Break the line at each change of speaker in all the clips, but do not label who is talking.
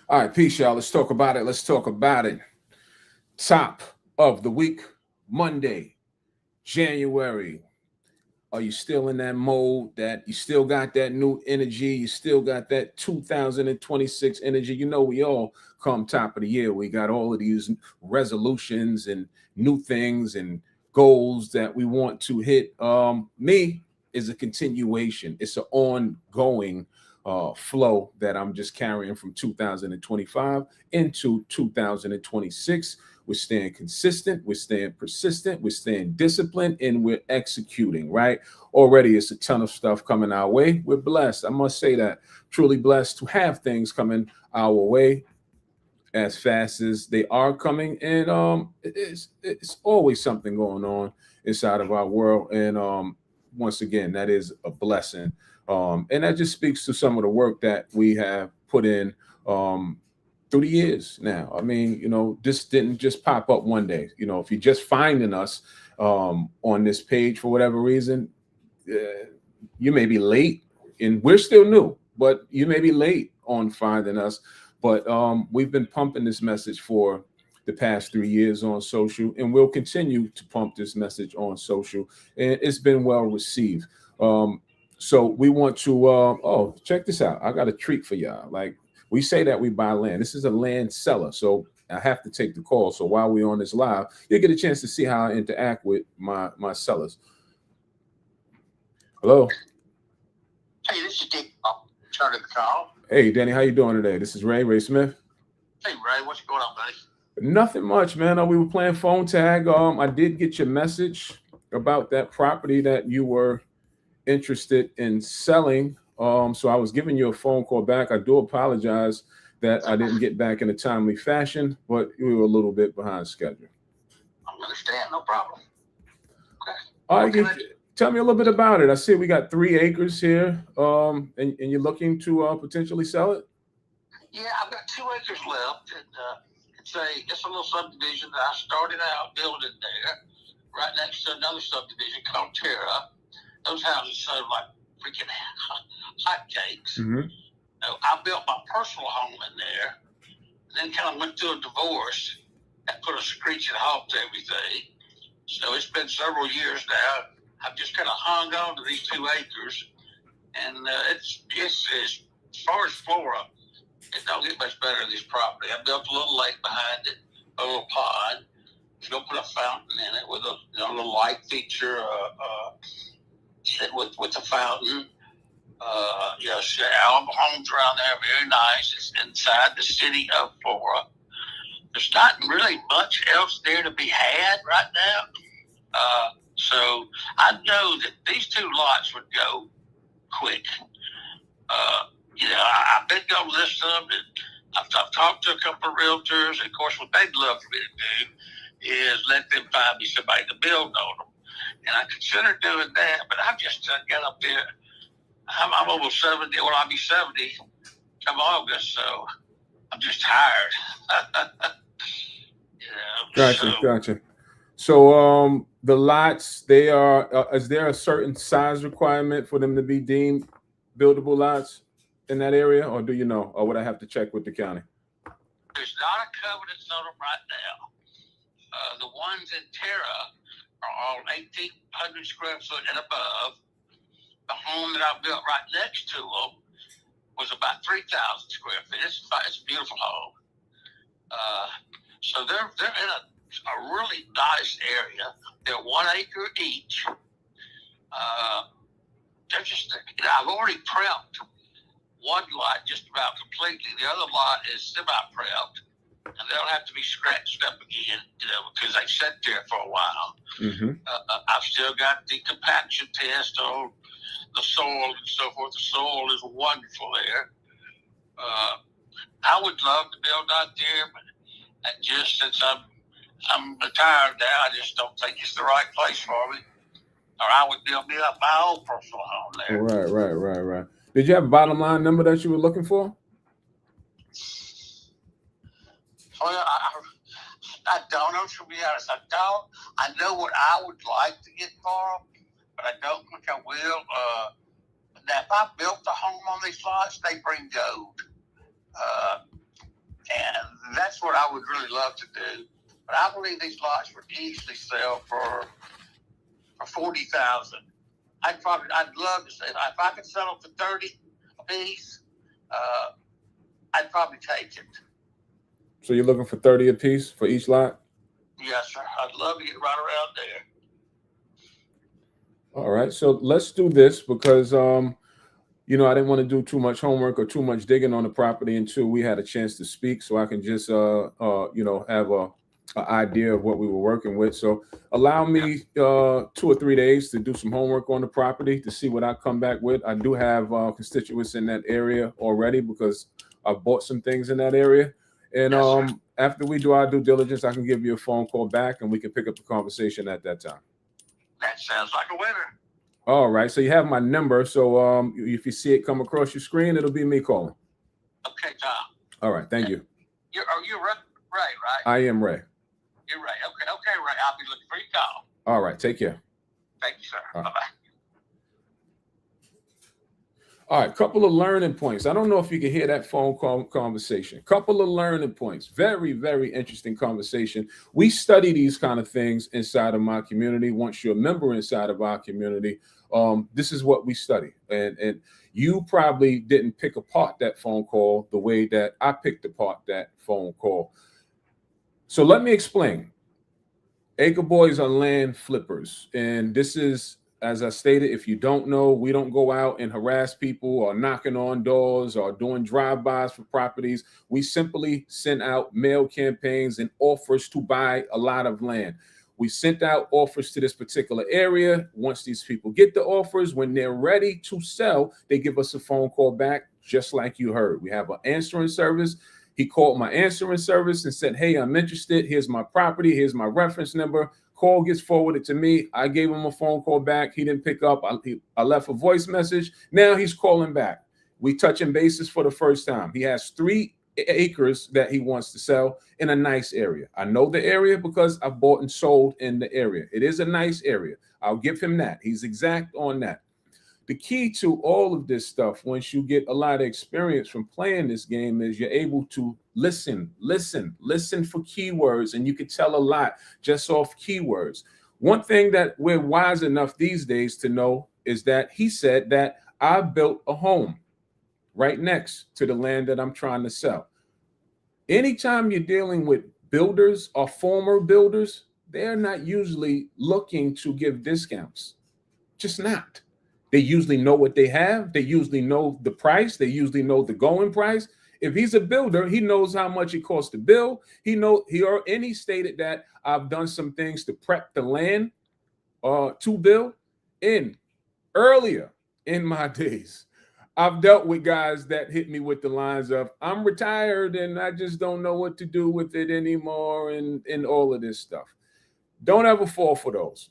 All right, peace, y'all. Let's talk about it. Let's talk about it. Top of the week, Monday, January. Are you still in that mode that you still got that new energy? You still got that 2026 energy? You know, we all come top of the year. We got all of these resolutions and new things and goals that we want to hit. Me is a continuation. It's an ongoing flow that I'm just carrying from 2025 into 2026. We're staying consistent, we're staying persistent, we're staying disciplined, and we're executing, right? Already it's a ton of stuff coming our way. We're blessed. I must say that. Truly blessed to have things coming our way as fast as they are coming. And it's always something going on inside of our world. And once again, that is a blessing. And that just speaks to some of the work that we have put in um, through the years now. I mean, this didn't just pop up one day. If you're just finding us on this page for whatever reason, you may be late, and we're still new, but you may be late on finding us. But we've been pumping this message for the past 3 years on social, and we'll continue to pump this message on social, and it's been well received. So we want to, check this out. I got a treat for y'all. Like, we say that we buy land. This is a land seller, so I have to take the call. So while we're on this live, you get a chance to see how I interact with my sellers. Hello.
Hey, this is Dick. Turning the call.
Hey, Danny, how you doing today? This is Ray Smith.
Hey, Ray, what's going on, buddy?
Nothing much, man. We were playing phone tag. I did get your message about that property that you were interested in selling. So I was giving you a phone call back. I do apologize that I didn't get back in a timely fashion, but we were a little bit behind schedule.
I understand, no problem. Okay.
All right, tell me a little bit about it. I see we got 3 acres here, and you're looking to potentially sell it.
Yeah, I've got 2 acres left, and it's a little subdivision that I started out building there, right next to another subdivision called Terra. Those houses sold like freaking hotcakes.
Mm-hmm.
I built my personal home in there, and then kind of went through a divorce that put a screeching halt to everything. So it's been several years now. I've just kind of hung on to these 2 acres, and it's as far as flora, it don't get much better than this property. I built a little lake behind it, a little pond. You don't put a fountain in it with a little light feature with a fountain. All the homes around there are very nice. It's inside the city of Flora. There's not really much else there to be had right now. So I know that these 2 lots would go quick. I've been going to list them, and I've talked to a couple of realtors. And of course, what they'd love for me to do is let them find me somebody to build on them. And I considered doing that, but I've just got up there. I'm almost 70. Well, I'll be 70 come August, so I'm just tired.
Gotcha. So the lots, they are. Is there a certain size requirement for them to be deemed buildable lots in that area, or do you know, or would I have to check with the county?
There's not a covenant on them right now. The ones in Terra are all 1,800 square foot and above. The home that I built right next to them was about 3,000 square feet. It's a beautiful home. So they're in a really nice area. They're 1 acre each. They're just, I've already prepped one lot just about completely. The other lot is semi-prepped, and they'll have to be scratched up again, because they sat there for a while.
Mm-hmm.
I've still got the compaction test on the soil and so forth. The soil is wonderful there. I would love to build out there, but just since I'm retired now, I just don't think it's the right place for me. Or I would build me up my own personal home there.
Right. Did you have a bottom line number that you were looking for?
Well, I don't know, to be honest. I don't. I know what I would like to get for them, but I don't think I will. Now, if I built the home on these lots, they bring gold. And that's what I would really love to do. But I believe these lots would easily sell for $40,000. I'd love to say if I could sell them for $30 a piece, I'd probably take it.
So you're looking for 30 a piece for each lot?
Yes, sir. I'd love to get right around there.
All right. So let's do this because you know, I didn't want to do too much homework or too much digging on the property until we had a chance to speak, so I can just you know, have an idea of what we were working with. So allow me 2 or 3 days to do some homework on the property to see what I come back with. I do have constituents in that area already because I bought some things in that area. And after we do our due diligence, I can give you a phone call back and we can pick up the conversation at that time.
That sounds like a winner.
All right. So you have my number. So if you see it come across your screen, it'll be me calling.
Okay, Tom.
All right. Thank you.
You're Ray, right?
I am Ray.
You're Ray. Okay, Ray. I'll be looking for your call.
All right. Take care.
Thank you, sir.
All right.
Bye-bye.
All right, couple of learning points. I don't know if you can hear that phone call conversation. Couple of learning points. Very, very interesting conversation. We study these kind of things inside of my community. Once you're a member inside of our community, this is what we study. And you probably didn't pick apart that phone call the way that I picked apart that phone call. So let me explain. Acre Boys are land flippers. And this is, as I stated, if you don't know, we don't go out and harass people or knocking on doors or doing drive-bys for properties. We simply send out mail campaigns and offers to buy a lot of land. We sent out offers to this particular area. Once these people get the offers, when they're ready to sell, they give us a phone call back, just like you heard. We have an answering service. He called my answering service and said, hey, I'm interested. Here's my property. Here's my reference number. Call gets forwarded to me. I gave him a phone call back. He didn't pick up. I left a voice message. Now he's calling back. We touching bases for the first time. He has 3 acres that he wants to sell in a nice area. I know the area because I bought and sold in the area. It is a nice area. I'll give him that. He's exact on that. The key to all of this stuff, once you get a lot of experience from playing this game, is you're able to listen for keywords, and you can tell a lot just off keywords. One thing that we're wise enough these days to know is that he said that I built a home right next to the land that I'm trying to sell. Anytime you're dealing with builders or former builders, they're not usually looking to give discounts. Just not. They usually know what they have. They usually know the price. They usually know the going price. If he's a builder, he knows how much it costs to build. He stated that I've done some things to prep the land to build. Earlier in my days, I've dealt with guys that hit me with the lines of, I'm retired and I just don't know what to do with it anymore, and all of this stuff. Don't ever fall for those.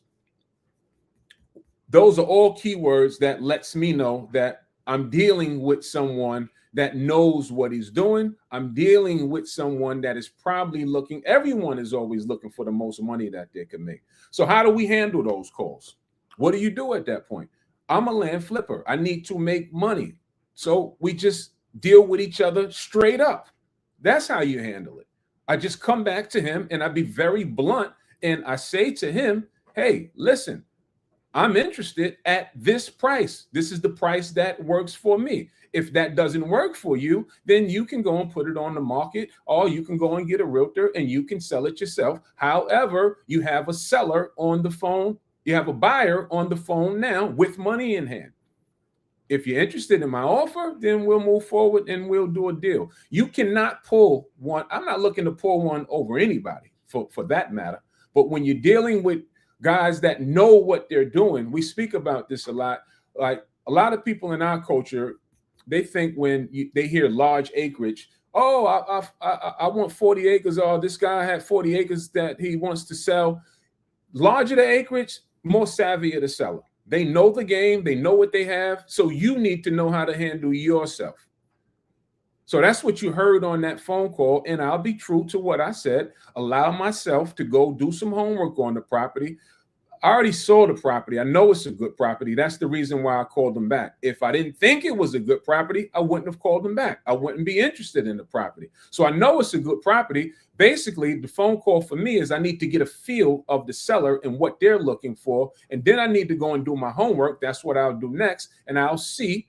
Those are all keywords that lets me know that I'm dealing with someone that knows what he's doing. I'm dealing with someone that is probably looking. Everyone is always looking for the most money that they can make. So how do we handle those calls? What do you do at that point? I'm a land flipper. I need to make money. So we just deal with each other straight up. That's how you handle it. I just come back to him and I be very blunt. And I say to him, hey, listen, I'm interested at this price. This is the price that works for me. If that doesn't work for you, then you can go and put it on the market, or you can go and get a realtor and you can sell it yourself. However, you have a seller on the phone. You have a buyer on the phone now with money in hand. If you're interested in my offer, then we'll move forward and we'll do a deal. You cannot pull one. I'm not looking to pull one over anybody for that matter. But when you're dealing with guys that know what they're doing, we speak about this a lot. Like a lot of people in our culture, they think when they hear large acreage, oh, I want 40 acres. Oh, this guy had 40 acres that he wants to sell. Larger the acreage, more savvier the seller. They know the game. They know what they have. So you need to know how to handle yourself. So that's what you heard on that phone call. And I'll be true to what I said. Allow myself to go do some homework on the property. I already saw the property. I know it's a good property. That's the reason why I called them back. If I didn't think it was a good property, I wouldn't have called them back. I wouldn't be interested in the property. So I know it's a good property. Basically, the phone call for me is I need to get a feel of the seller and what they're looking for. And then I need to go and do my homework. That's what I'll do next. And I'll see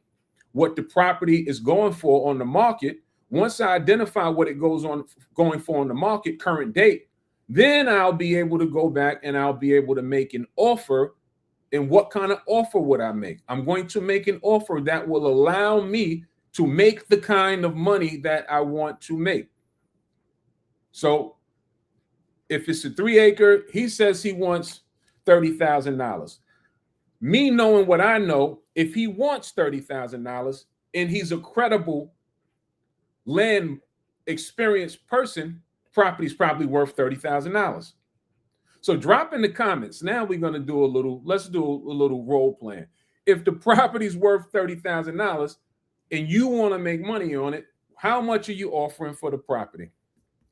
what the property is going for on the market. Once I identify what it going for on the market, current date, then I'll be able to go back and I'll be able to make an offer. And what kind of offer would I make? I'm going to make an offer that will allow me to make the kind of money that I want to make. So if it's a 3 acre, he says he wants $30,000. Me knowing what I know, if he wants $30,000 and he's a credible land experienced person, property's probably worth $30,000. So drop in the comments. Now we're going to let's do a little role playing. If the property's worth $30,000 and you want to make money on it, how much are you offering for the property?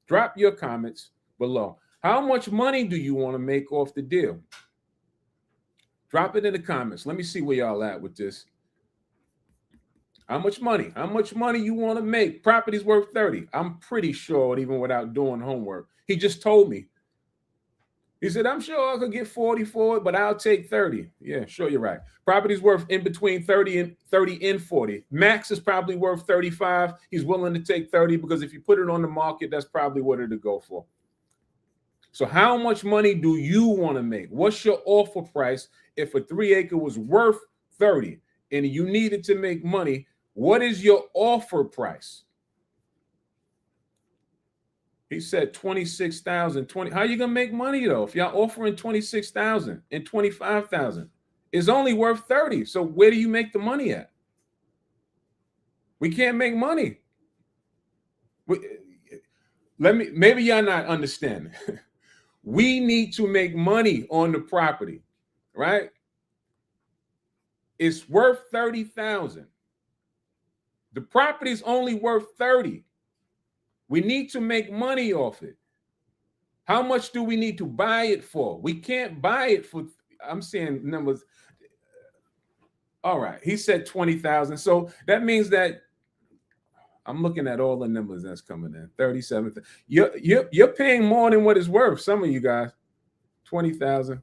Drop your comments below. How much money do you want to make off the deal? Drop it in the comments. Let me see where y'all at with this. How much money? How much money you want to make? Property's worth 30. I'm pretty sure, even without doing homework. He just told me. He said, I'm sure I could get 40 for it, but I'll take 30. Yeah, sure, you're right. Property's worth in between 30 and 40. Max is probably worth 35. He's willing to take 30 because if you put it on the market, that's probably what it'll go for. So how much money do you want to make? What's your offer price if a 3 acre was worth 30 and you needed to make money? What is your offer price? He said 26,000. How you gonna make money though? If y'all offering 26,000 and 25,000, it's only worth 30. So where do you make the money at? We can't make money. Maybe y'all not understanding. We need to make money on the property, right? It's worth 30,000. The property's only worth 30. We need to make money off it. How much do we need to buy it for? We can't buy it for, I'm saying numbers. All right, he said 20,000. So that means that I'm looking at all the numbers that's coming in. 37. You're paying more than what it's worth. Some of you guys, 20,000.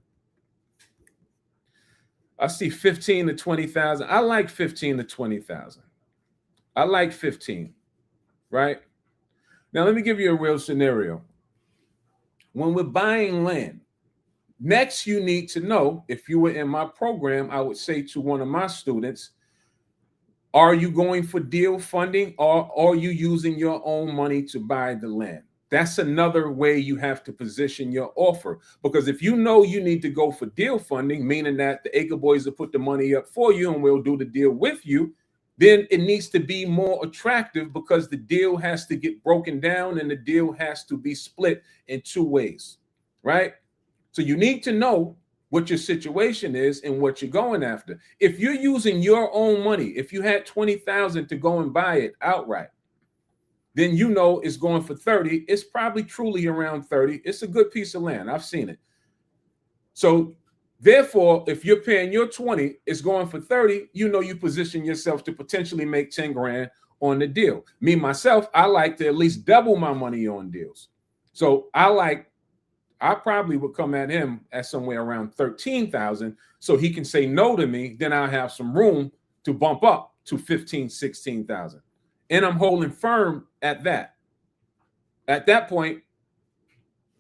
I see 15 to 20,000. I like 15 to 20,000. I like 15, right? Now, let me give you a real scenario. When we're buying land, next you need to know, if you were in my program, I would say to one of my students, are you going for deal funding or are you using your own money to buy the land? That's another way you have to position your offer. Because if you know you need to go for deal funding, meaning that the Acre Boys will put the money up for you and we'll do the deal with you, then it needs to be more attractive because the deal has to get broken down and the deal has to be split in 2 ways, right? So you need to know what your situation is and what you're going after. If you're using your own money, if you had 20,000 to go and buy it outright, then you know it's going for 30. It's probably truly around 30. It's a good piece of land. I've seen it. So therefore, if you're paying your 20, it's going for 30, you know you position yourself to potentially make 10 grand on the deal. Me, myself, I like to at least double my money on deals. So I probably would come at him at somewhere around 13,000 so he can say no to me. Then I'll have some room to bump up to 15, 16,000. And I'm holding firm at that. At that point,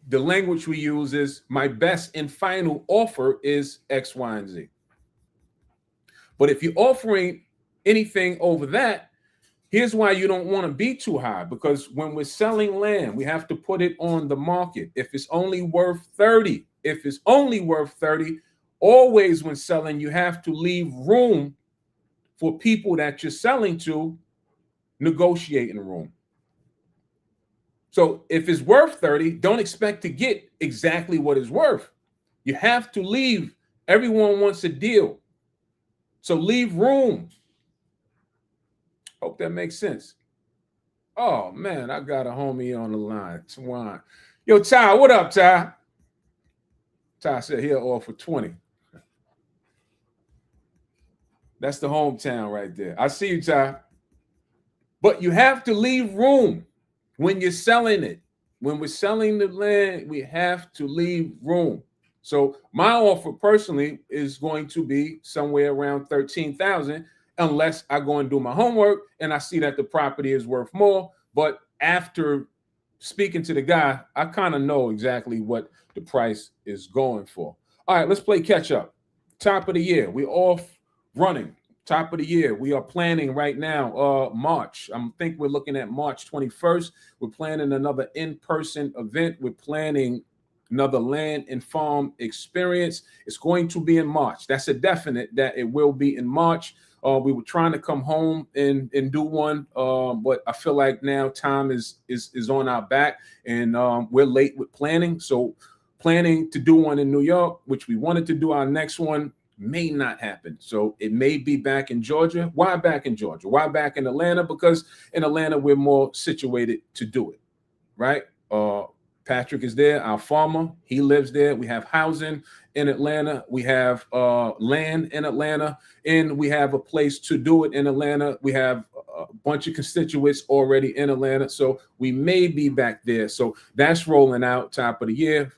the language we use is my best and final offer is X, Y, and Z. But if you're offering anything over that, here's why you don't want to be too high, because when we're selling land, we have to put it on the market. If it's only worth 30, always when selling, you have to leave room for people that you're selling to, negotiating room. So if it's worth 30, don't expect to get exactly what it's worth. You have to leave. Everyone wants a deal. So leave room. Hope that makes sense. Oh, man, I got a homie on the line. Yo, Ty, what up, Ty? Ty said he'll offer 20. That's the hometown right there. I see you, Ty. But you have to leave room when you're selling it. When we're selling the land, we have to leave room. So my offer personally is going to be somewhere around 13,000, unless I go and do my homework and I see that the property is worth more. But after speaking to the guy, I kind of know exactly what the price is going for. All right, let's play catch up. Top of the year, we're off running. Top of the year, we are planning right now, March. I think we're looking at March 21st. We're planning another in-person event. We're planning another land and farm experience. It's going to be in March. That's a definite that it will be in March. We were trying to come home and do one, but I feel like now time is on our back, and we're late with planning. So planning to do one in New York, which we wanted to do our next one, may not happen. So it may be back in Georgia. Why back in Georgia? Why back in Atlanta? Because in Atlanta, we're more situated to do it, right? Patrick is there, our farmer. He lives there. We have housing in Atlanta. We have land in Atlanta, and we have a place to do it in Atlanta. We have a bunch of constituents already in Atlanta, so we may be back there. So that's rolling out top of the year.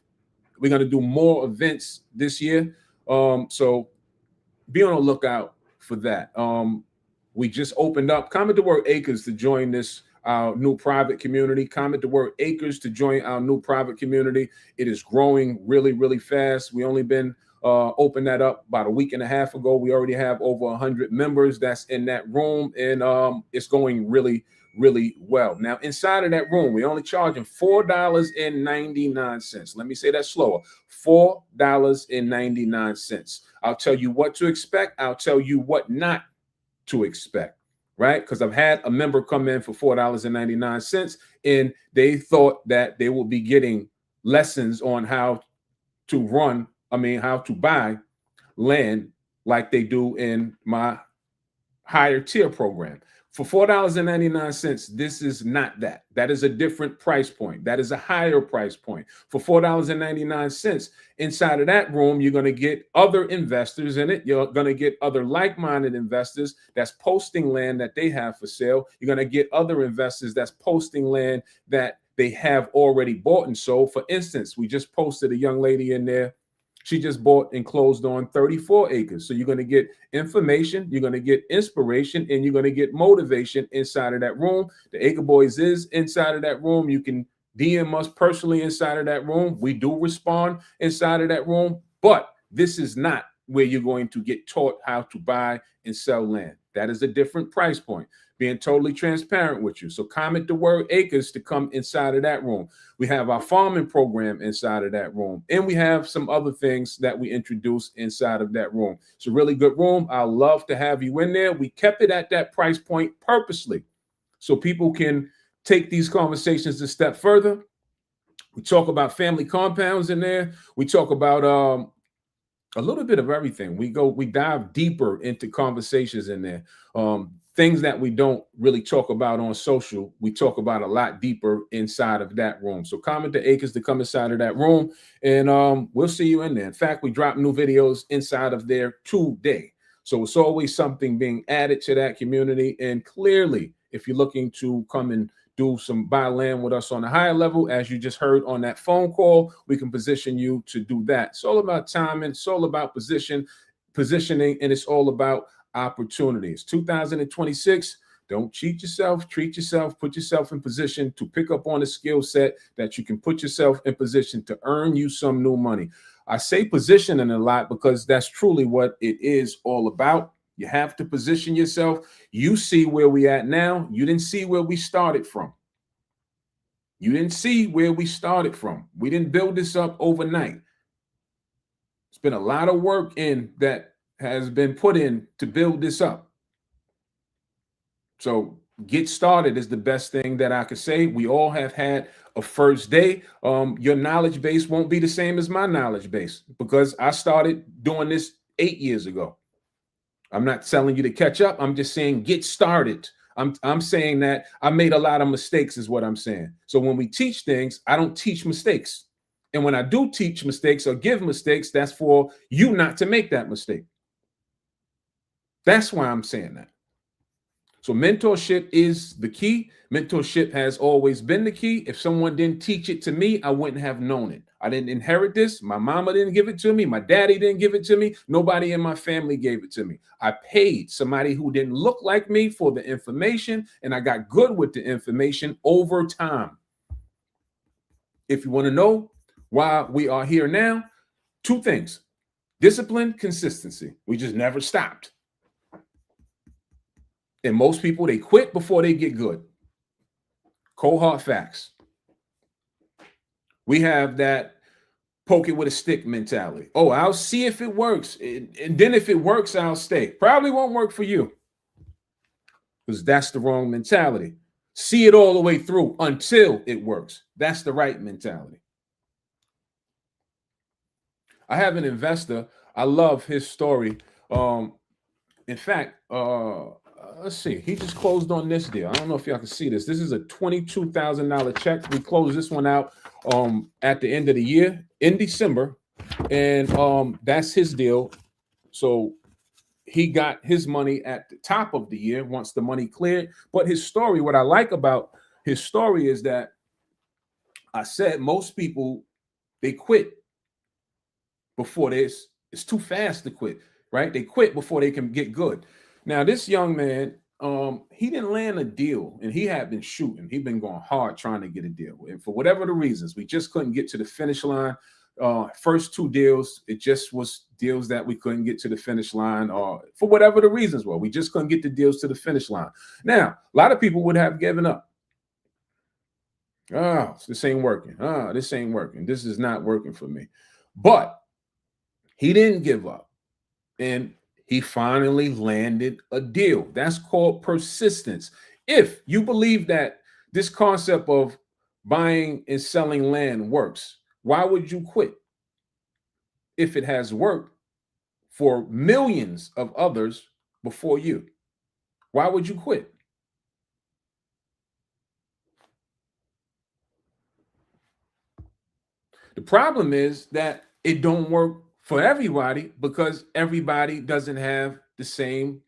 We're going to do more events this year. So be on the lookout for that. We just opened up Comment the Word Acres to join this our new private community. Comment the word acres to join our new private community. It is growing really, really fast. We only been opened that up about a week and a half ago. We already have over 100 members that's in that room, and it's going really, really well. Now, inside of that room, we're only charging $4.99. Let me say that slower. $4.99. I'll tell you what to expect. I'll tell you what not to expect. Right? Because I've had a member come in for $4.99, and they thought that they will be getting lessons on how to buy land like they do in my higher tier program. For $4.99, this is not that. That is a different price point. That is a higher price point. For $4.99, inside of that room, you're going to get other investors in it. You're going to get other like-minded investors that's posting land that they have for sale. You're going to get other investors that's posting land that they have already bought and sold. For instance, we just posted a young lady in there. She just bought and closed on 34 acres. So you're going to get information, you're going to get inspiration, and you're going to get motivation inside of that room. The Acre Boys is inside of that room. You can DM us personally inside of that room. We do respond inside of that room, but this is not where you're going to get taught how to buy and sell land. That is a different price point. Being totally transparent with you. So comment the word acres to come inside of that room. We have our farming program inside of that room. And we have some other things that we introduce inside of that room. It's a really good room. I love to have you in there. We kept it at that price point purposely so people can take these conversations a step further. We talk about family compounds in there. We talk about a little bit of everything. We dive deeper into conversations in there. Things that we don't really talk about on social, we talk about a lot deeper inside of that room. So comment the acres to come inside of that room, and we'll see you in there. In fact, we drop new videos inside of there today. So it's always something being added to that community. And clearly, if you're looking to come and do some buy land with us on a higher level, as you just heard on that phone call, we can position you to do that. It's all about timing. It's all about positioning, and it's all about opportunities. 2026. Don't cheat yourself, treat yourself, put yourself in position to pick up on a skill set that you can put yourself in position to earn you some new money. I say positioning a lot because that's truly what it is all about. You have to position yourself. You see where we at now. You didn't see where we started from. You didn't see where we started from. We didn't build this up overnight. It's been a lot of work in that has been put in to build this up. So get started is the best thing that I could say. We all have had a first day. Your knowledge base won't be the same as my knowledge base because I started doing this 8 years ago. I'm not telling you to catch up. I'm just saying get started. I'm saying that I made a lot of mistakes is what I'm saying. So when we teach things, I don't teach mistakes. And when I do teach mistakes or give mistakes, that's for you not to make that mistake. That's why I'm saying that. So mentorship is the key. Mentorship has always been the key. If someone didn't teach it to me, I wouldn't have known it. I didn't inherit this. My mama didn't give it to me. My daddy didn't give it to me. Nobody in my family gave it to me. I paid somebody who didn't look like me for the information, and I got good with the information over time. If you want to know why we are here now, two things: discipline, consistency. We just never stopped. And most people, they quit before they get good. Cold hard facts. We have that poke it with a stick mentality. Oh, I'll see if it works. And then if it works, I'll stay. Probably won't work for you, because that's the wrong mentality. See it all the way through until it works. That's the right mentality. I have an investor. I love his story. In fact, let's see. He just closed on this deal. I don't know if y'all can see this. This is a $22,000 check. We closed this one out at the end of the year in December, and that's his deal. So he got his money at the top of the year once the money cleared. But his story, what I like about his story is that I said most people, they quit before this. It's too fast to quit, right? They quit before they can get good. Now, this young man, he didn't land a deal, and he had been shooting. He'd been going hard trying to get a deal. And for whatever the reasons, we just couldn't get to the finish line. First two deals, it just was deals that we couldn't get to the finish line, or for whatever the reasons were. We just couldn't get the deals to the finish line. Now, a lot of people would have given up. Oh, this ain't working. This ain't working. This is not working for me. But he didn't give up. And he finally landed a deal. That's called persistence. If you believe that this concept of buying and selling land works, why would you quit? If it has worked for millions of others before you, why would you quit? The problem is that it don't work for everybody because everybody doesn't have the same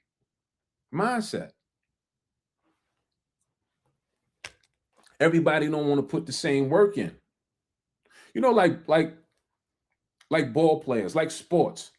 mindset. Everybody don't want to put the same work in. You know, like ball players, like sports.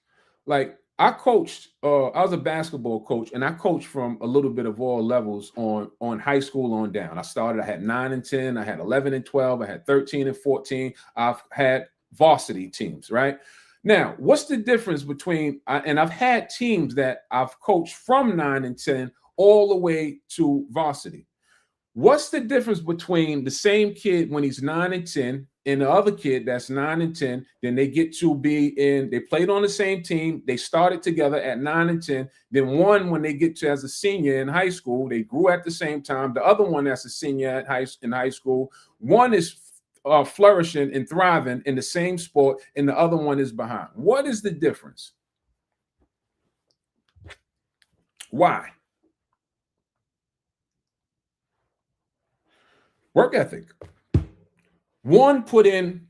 Like I coached, I was a basketball coach, and I coached from a little bit of all levels on high school on down. I had 9 and 10, I had 11 and 12, I had 13 and 14. I've had varsity teams, right? Now, what's the difference between, and I've had teams that I've coached from 9 and 10 all the way to varsity. What's the difference between the same kid when he's 9 and 10 and the other kid that's 9 and 10? Then they get to be they played on the same team. They started together at 9 and 10. Then one, when they get to as a senior in high school, they grew at the same time. The other one that's a senior in high school, one is flourishing and thriving in the same sport, and the other one is behind. What is the difference? Why? Work ethic. One put in,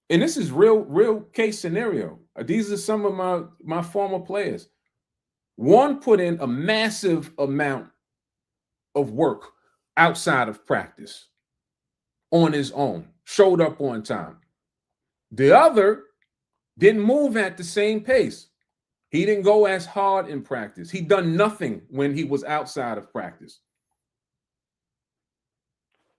and this is real case scenario. These are some of my former players. One put in a massive amount of work outside of practice on his own, showed up on time. The other didn't move at the same pace. He didn't go as hard in practice. He done nothing when he was outside of practice.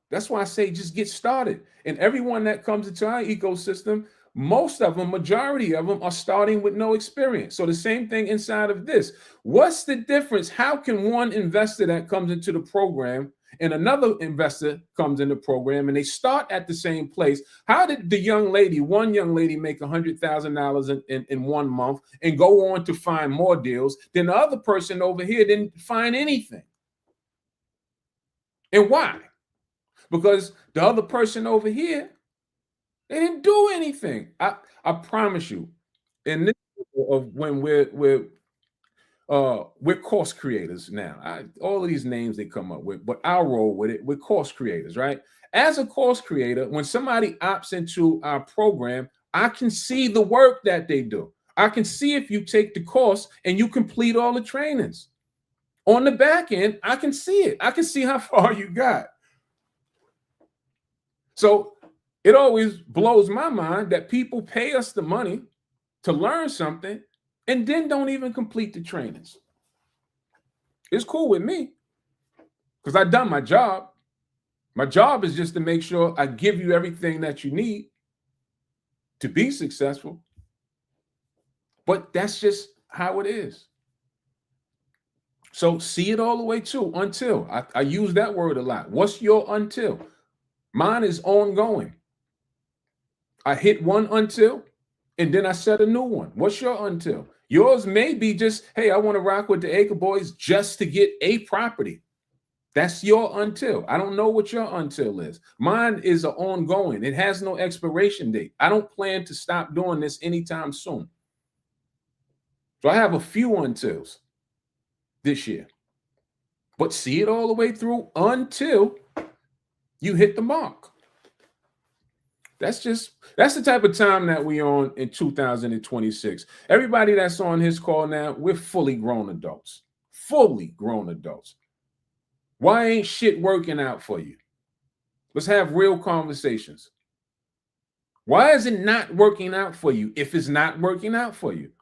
That's why I say just get started. And everyone that comes into our ecosystem, most of them, majority of them, are starting with no experience. So the same thing inside of this. What's the difference? How can one investor that comes into the program and another investor comes in the program and they start at the same place? How did one young lady make $100,000 in 1 month and go on to find more deals than the other person over here didn't find anything? And why? Because the other person over here, they didn't do anything. I promise you. And this of when we're course creators now. All of these names they come up with, but our role with it, we're course creators, right? as a course creator, when somebody opts into our program, I can see the work that they do. I can see if you take the course and you complete all the trainings. On the back end, I can see it. I can see how far you got. So it always blows my mind that people pay us the money to learn something and then don't even complete the trainings. It's cool with me because I've done my job. My job is just to make sure I give you everything that you need to be successful. But that's just how it is. So see it all the way to until. I use that word a lot. What's your until? Mine is ongoing. I hit one until, and then I set a new one. What's your until? Yours may be just, hey, I want to rock with the Acre Boys just to get a property. That's your until. I don't know what your until is. Mine is an ongoing. It has no expiration date. I don't plan to stop doing this anytime soon. So I have a few untils this year. But see it all the way through until you hit the mark. That's the type of time that we on in 2026. Everybody that's on his call now, we're fully grown adults. Fully grown adults. Why ain't shit working out for you? Let's have real conversations. Why is it not working out for you if it's not working out for you?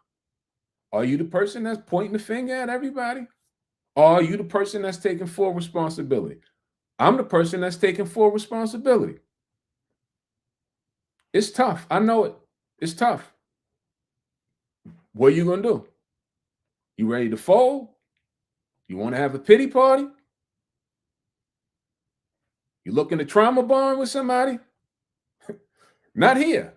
Are you the person that's pointing the finger at everybody? Or are you the person that's taking full responsibility? I'm the person that's taking full responsibility. It's tough. I know it. It's tough. What are you going to do? You ready to fold? You want to have a pity party? You looking to trauma bond with somebody? Not here.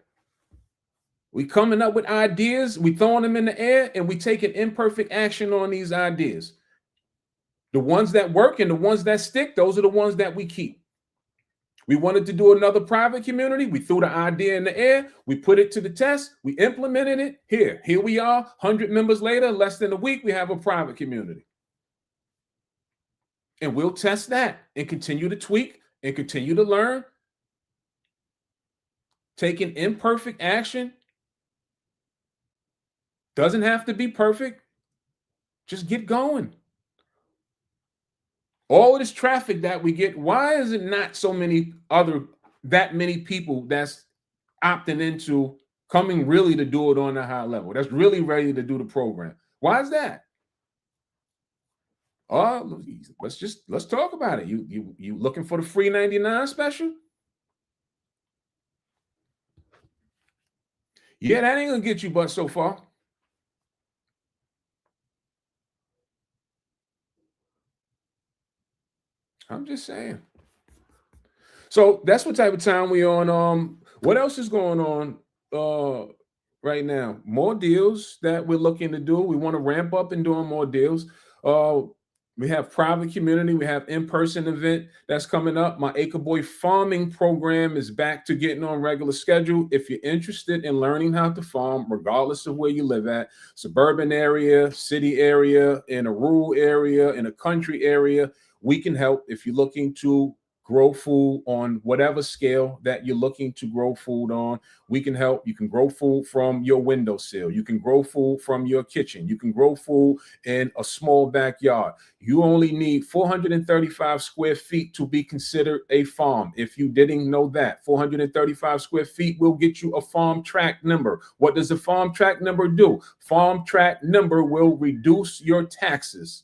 We coming up with ideas, we throwing them in the air, and we taking imperfect action on these ideas. The ones that work and the ones that stick, those are the ones that we keep. We wanted to do another private community. We threw the idea in the air. We put it to the test. We implemented it. Here we are, 100 members later, less than a week, we have a private community. And we'll test that and continue to tweak and continue to learn. Taking imperfect action doesn't have to be perfect. Just get going. All of this traffic that we get, why is it not that many people that's opting into coming really to do it on a high level? That's really ready to do the program. Why is that? Let's talk about it. You looking for the free 99 special? Yeah, that ain't gonna get you but so far. I'm just saying. So that's what type of time we on. What else is going on right now? More deals that we're looking to do. We want to ramp up and doing more deals. We have private community. We have in-person event that's coming up. My Acre Boy farming program is back to getting on regular schedule. If you're interested in learning how to farm, regardless of where you live at, suburban area, city area, in a rural area, in a country area, we can help. If you're looking to grow food on whatever scale that you're looking to grow food on, we can help. You can grow food from your windowsill. You can grow food from your kitchen. You can grow food in a small backyard. You only need 435 square feet to be considered a farm. If you didn't know that, 435 square feet will get you a farm tract number. What does the farm tract number do? Farm tract number will reduce your taxes.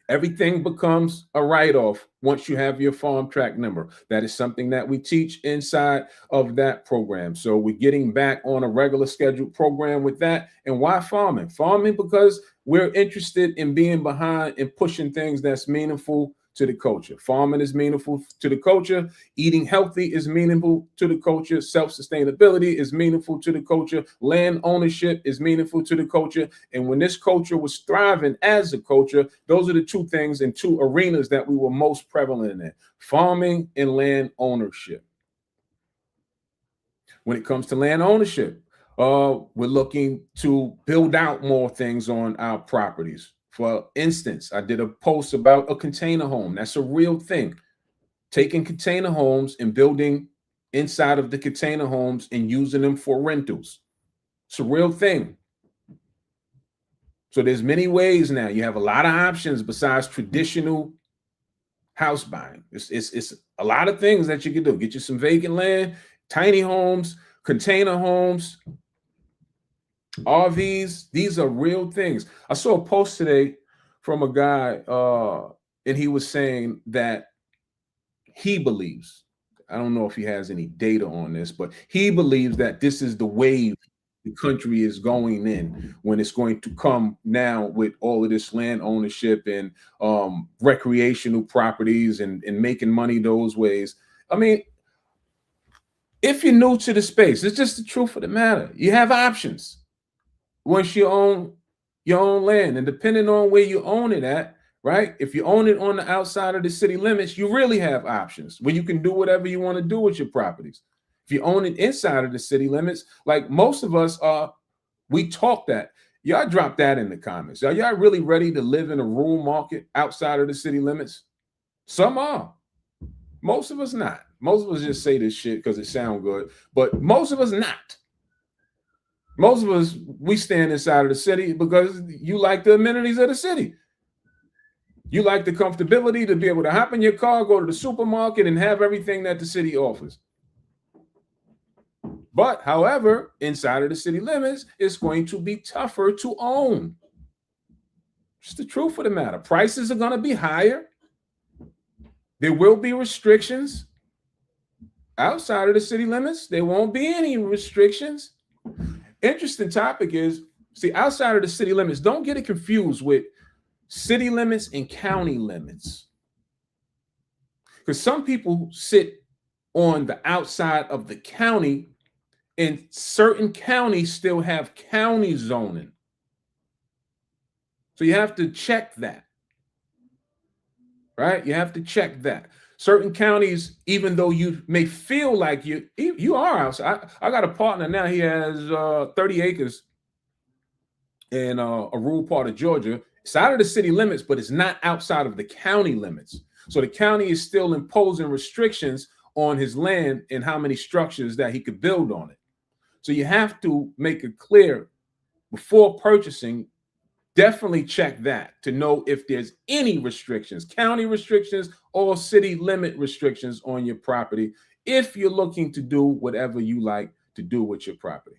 Everything becomes a write-off once you have your farm tract number. That is something that we teach inside of that program. So we're getting back on a regular scheduled program with that. And why farming? Farming because we're interested in being behind and pushing things that's meaningful to the culture. Farming is meaningful to the culture. Eating healthy is meaningful to the culture. Self-sustainability is meaningful to the culture. Land ownership is meaningful to the culture. And when this culture was thriving as a culture, those are the two things and two arenas that we were most prevalent in: farming and land ownership. When it comes to land ownership, we're looking to build out more things on our properties. For instance, I did a post about a container home. That's a real thing. taking container homes and building inside of the container homes and using them for rentals. It's a real thing. So there's many ways now. You have a lot of options besides traditional house buying. It's a lot of things that you can do. Get you some vacant land, tiny homes, container homes, RVs. These are real things. I saw a post today from a guy, and he was saying that he believes, I don't know if he has any data on this, but he believes that this is the wave the country is going in, when it's going to come now with all of this land ownership and recreational properties and making money those ways. I mean, if you're new to the space, it's just the truth of the matter. You have options once you own your own land, and depending on where you own it at, right? If you own it on the outside of the city limits, you really have options where you can do whatever you want to do with your properties. If you own it inside of the city limits, like most of us are, we talk that. Y'all drop that in the comments. Are y'all really ready to live in a rural market outside of the city limits? Some are. Most of us not. Most of us just say this shit because it sounds good, but most of us not. Most of us, we stand inside of the city because you like the amenities of the city. You like the comfortability to be able to hop in your car, go to the supermarket, and have everything that the city offers. But, however, inside of the city limits, it's going to be tougher to own. Just the truth of the matter. Prices are going to be higher. There will be restrictions. Outside of the city limits, there won't be any restrictions. Interesting topic is, see, outside of the city limits, don't get it confused with city limits and county limits. Because some people sit on the outside of the county, and certain counties still have county zoning. So you have to check that, right? You have to check that. Certain counties, even though you may feel like you are outside. I got a partner now, he has 30 acres in a rural part of Georgia. It's out of the city limits, but it's not outside of the county limits. So the county is still imposing restrictions on his land and how many structures that he could build on it. So you have to make it clear before purchasing. Definitely check that to know if there's any restrictions, county restrictions or city limit restrictions on your property, if you're looking to do whatever you like to do with your property.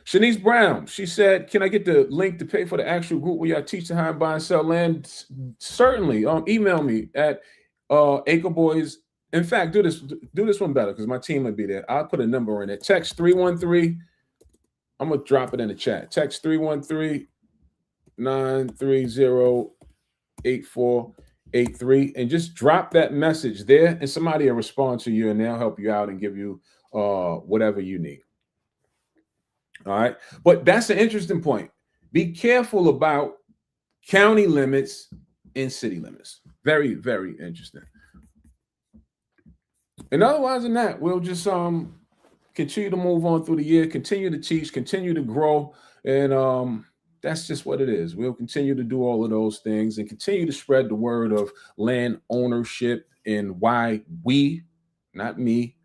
Shanice Brown, she said, can I get the link to pay for the actual group where y'all teach how to buy and sell land? Certainly. Email me at Acre Boys. In fact, do this one better because my team will be there. I'll put a number in it. Text 313. I'm going to drop it in the chat. Text 313-930-8483 and just drop that message there, and somebody will respond to you and they'll help you out and give you whatever you need. All right. But that's an interesting point. Be careful about county limits and city limits. Very, very interesting. And otherwise than that, we'll just continue to move on through the year, continue to teach, continue to grow. And that's just what it is. We'll continue to do all of those things and continue to spread the word of land ownership and why we, not me,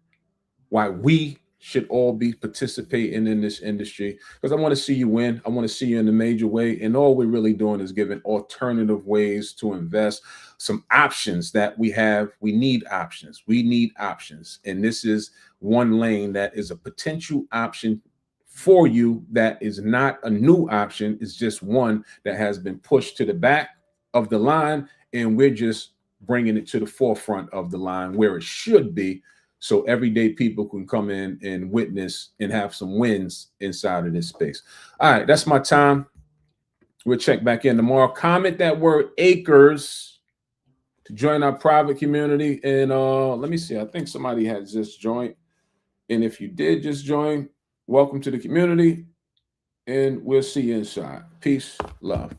why we should all be participating in this industry, because I want to see you win. I want to see you in a major way. And all we're really doing is giving alternative ways to invest, some options that we have. We need options. We need options. And this is one lane that is a potential option for you that is not a new option. It's just one that has been pushed to the back of the line, and we're just bringing it to the forefront of the line where it should be, so everyday people can come in and witness and have some wins inside of this space. All right, that's my time. We'll check back in tomorrow. Comment that word acres to join our private community. And let me see. I think somebody has just joined. And if you did just join, welcome to the community. And we'll see you inside. Peace, love.